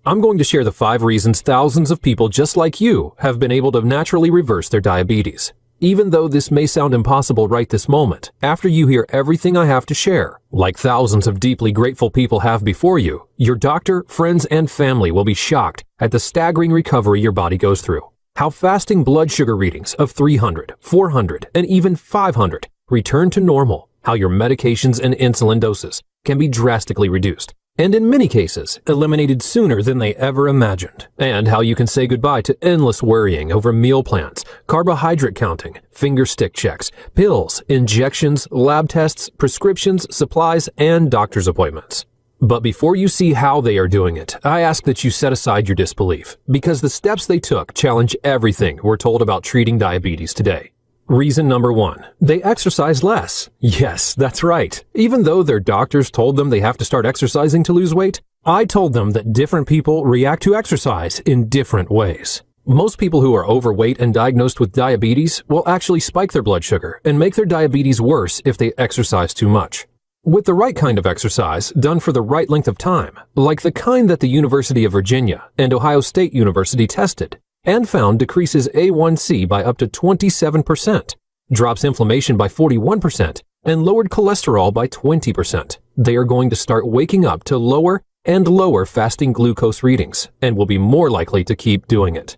I'm going to share the 5 reasons thousands of people just like you have been able to naturally reverse their diabetes. Even though this may sound impossible right this moment, after you hear everything I have to share, like thousands of deeply grateful people have before you, your doctor, friends, and family will be shocked at the staggering recovery your body goes through. How fasting blood sugar readings of 300, 400, and even 500 return to normal. How your medications and insulin doses can be drastically reduced, and in many cases, eliminated sooner than they ever imagined. And how you can say goodbye to endless worrying over meal plans, carbohydrate counting, finger stick checks, pills, injections, lab tests, prescriptions, supplies, and doctor's appointments. But before you see how they are doing it, I ask that you set aside your disbelief, because the steps they took challenge everything we're told about treating diabetes today. Reason number 1, they exercise less. Yes, that's right. Even though their doctors told them they have to start exercising to lose weight, I told them that different people react to exercise in different ways. Most people who are overweight and diagnosed with diabetes will actually spike their blood sugar and make their diabetes worse if they exercise too much. With the right kind of exercise, done for the right length of time, like the kind that the University of Virginia and Ohio State University tested, and found decreases A1C by up to 27%, drops inflammation by 41%, and lowered cholesterol by 20%. They are going to start waking up to lower and lower fasting glucose readings, and will be more likely to keep doing it.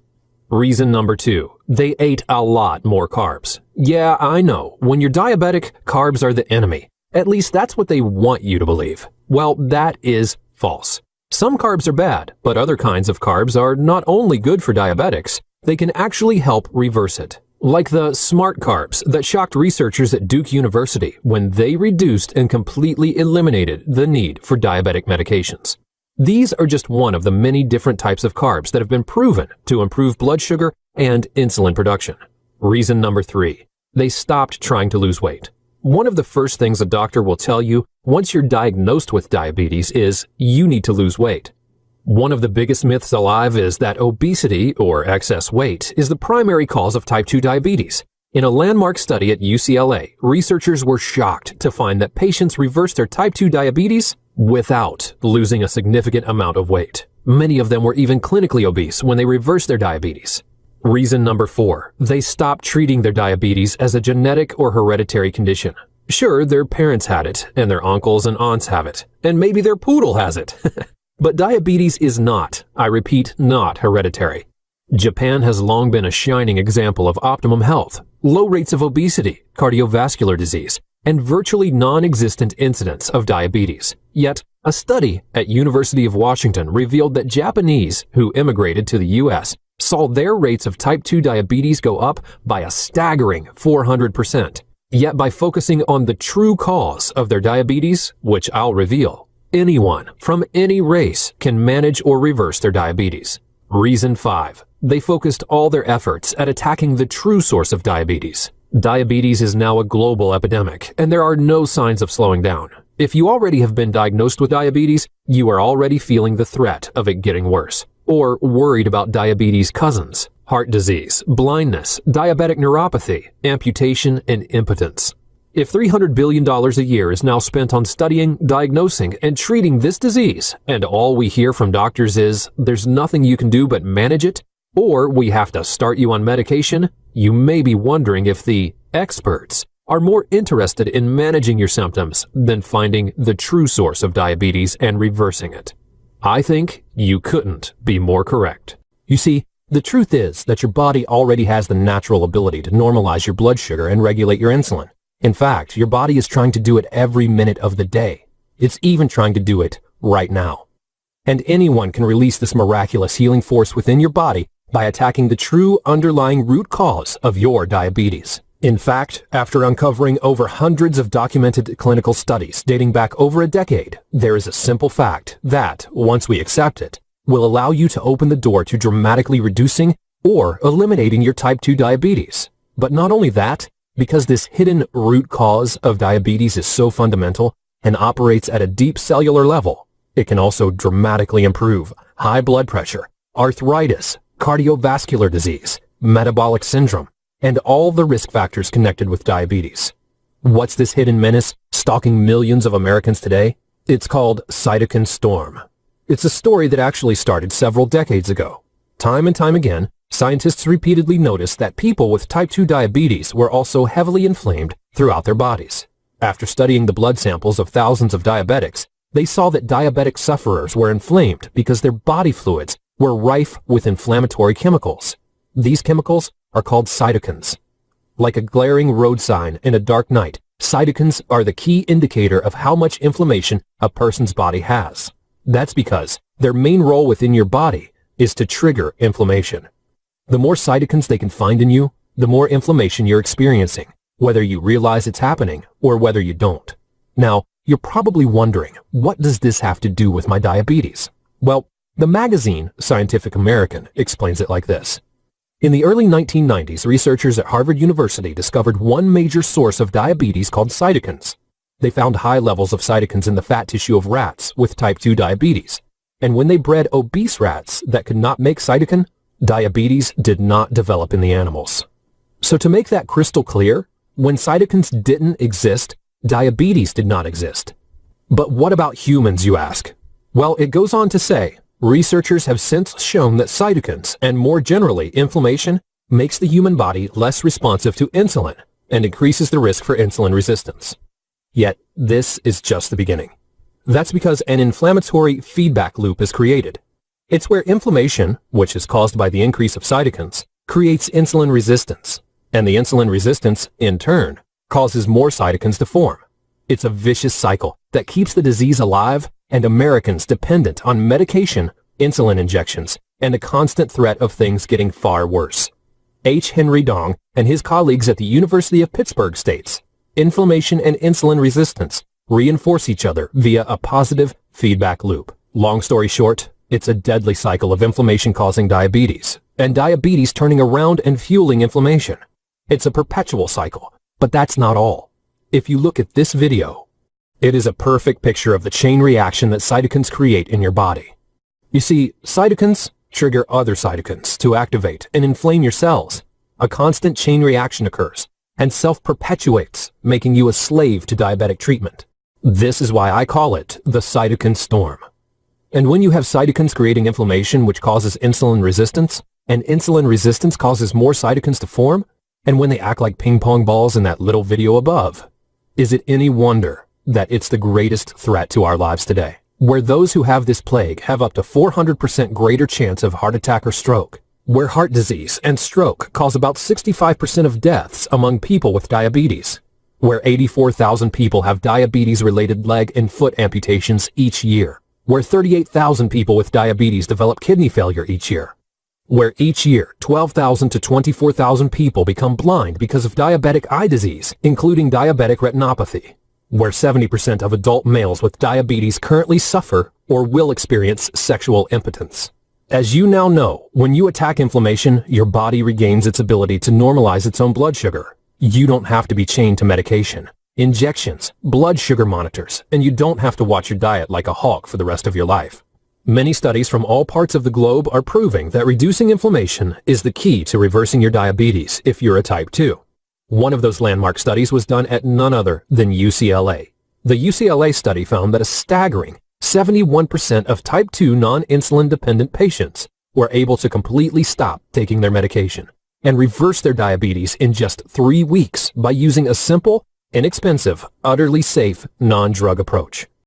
Reason number 2, they ate a lot more carbs. Yeah, I know, when you're diabetic, carbs are the enemy. At least that's what they want you to believe. Well, that is false. Some carbs are bad, but other kinds of carbs are not only good for diabetics, they can actually help reverse it. Like the smart carbs that shocked researchers at Duke University when they reduced and completely eliminated the need for diabetic medications. These are just one of the many different types of carbs that have been proven to improve blood sugar and insulin production. Reason number 3, they stopped trying to lose weight. One of the first things a doctor will tell you once you're diagnosed with diabetes is you need to lose weight. One of the biggest myths alive is that obesity, or excess weight, is the primary cause of type 2 diabetes. In a landmark study at UCLA, researchers were shocked to find that patients reversed their type 2 diabetes without losing a significant amount of weight. Many of them were even clinically obese when they reversed their diabetes. Reason number 4, they stopped treating their diabetes as a genetic or hereditary condition. Sure, their parents had it, and their uncles and aunts have it, and maybe their poodle has it. But diabetes is not, I repeat, not hereditary. Japan has long been a shining example of optimum health, low rates of obesity, cardiovascular disease, and virtually non-existent incidence of diabetes. Yet, a study at University of Washington revealed that Japanese who immigrated to the U.S. saw their rates of type 2 diabetes go up by a staggering 400%. Yet by focusing on the true cause of their diabetes, which I'll reveal, anyone from any race can manage or reverse their diabetes. Reason 5, they focused all their efforts at attacking the true source of diabetes. Diabetes is now a global epidemic, and there are no signs of slowing down. If you already have been diagnosed with diabetes, you are already feeling the threat of it getting worse, or worried about diabetes cousins, heart disease, blindness, diabetic neuropathy, amputation, and impotence. If $300 billion a year is now spent on studying, diagnosing, and treating this disease, and all we hear from doctors is there's nothing you can do but manage it, or we have to start you on medication, you may be wondering if the experts are more interested in managing your symptoms than finding the true source of diabetes and reversing it. I think you couldn't be more correct. You see, the truth is that your body already has the natural ability to normalize your blood sugar and regulate your insulin. In fact, your body is trying to do it every minute of the day. It's even trying to do it right now. And anyone can release this miraculous healing force within your body by attacking the true underlying root cause of your diabetes. In fact, after uncovering over hundreds of documented clinical studies dating back over a decade, there is a simple fact that, once we accept it, will allow you to open the door to dramatically reducing or eliminating your type 2 diabetes. But not only that, because this hidden root cause of diabetes is so fundamental and operates at a deep cellular level, it can also dramatically improve high blood pressure, arthritis, cardiovascular disease, metabolic syndrome, and all the risk factors connected with diabetes. What's this hidden menace stalking millions of Americans today? It's called cytokine storm. It's a story that actually started several decades ago. Time and time again, scientists repeatedly noticed that people with type 2 diabetes were also heavily inflamed throughout their bodies. After studying the blood samples of thousands of diabetics, they saw that diabetic sufferers were inflamed because their body fluids were rife with inflammatory chemicals. These chemicals are called cytokines. Like a glaring road sign in a dark night, cytokines are the key indicator of how much inflammation a person's body has. That's because their main role within your body is to trigger inflammation. The more cytokines they can find in you, the more inflammation you're experiencing, whether you realize it's happening or whether you don't. Now, you're probably wondering, what does this have to do with my diabetes? Well, the magazine Scientific American explains it like this. In the early 1990s, researchers at Harvard University discovered one major source of diabetes called cytokines. They found high levels of cytokines in the fat tissue of rats with type 2 diabetes. And when they bred obese rats that could not make cytokine, diabetes did not develop in the animals. So to make that crystal clear, when cytokines didn't exist, diabetes did not exist. But what about humans, you ask? Well, it goes on to say, researchers have since shown that cytokines, and more generally inflammation, makes the human body less responsive to insulin and increases the risk for insulin resistance. Yet, this is just the beginning. That's because an inflammatory feedback loop is created. It's where inflammation, which is caused by the increase of cytokines, creates insulin resistance, and the insulin resistance, in turn, causes more cytokines to form. It's a vicious cycle that keeps the disease alive and Americans dependent on medication, insulin injections, and a constant threat of things getting far worse. H. Henry Dong and his colleagues at the University of Pittsburgh states, inflammation and insulin resistance reinforce each other via a positive feedback loop. Long story short, it's a deadly cycle of inflammation causing diabetes, and diabetes turning around and fueling inflammation. It's a perpetual cycle, but that's not all. If you look at this video, it is a perfect picture of the chain reaction that cytokines create in your body. You see, cytokines trigger other cytokines to activate and inflame your cells. A constant chain reaction occurs and self-perpetuates, making you a slave to diabetic treatment. This is why I call it the cytokine storm. And when you have cytokines creating inflammation which causes insulin resistance, and insulin resistance causes more cytokines to form, and when they act like ping pong balls in that little video above, is it any wonder that it's the greatest threat to our lives today, where those who have this plague have up to 400% greater chance of heart attack or stroke, where heart disease and stroke cause about 65% of deaths among people with diabetes, where 84,000 people have diabetes-related leg and foot amputations each year, where 38,000 people with diabetes develop kidney failure each year, where each year 12,000 to 24,000 people become blind because of diabetic eye disease, including diabetic retinopathy, where 70% of adult males with diabetes currently suffer or will experience sexual impotence. As you now know, when you attack inflammation, your body regains its ability to normalize its own blood sugar. You don't have to be chained to medication, injections, blood sugar monitors, and you don't have to watch your diet like a hawk for the rest of your life. Many studies from all parts of the globe are proving that reducing inflammation is the key to reversing your diabetes if you're a type 2. One of those landmark studies was done at none other than UCLA. The UCLA study found that a staggering 71% of type 2 non-insulin dependent patients were able to completely stop taking their medication and reverse their diabetes in just 3 weeks by using a simple, inexpensive, utterly safe, non-drug approach.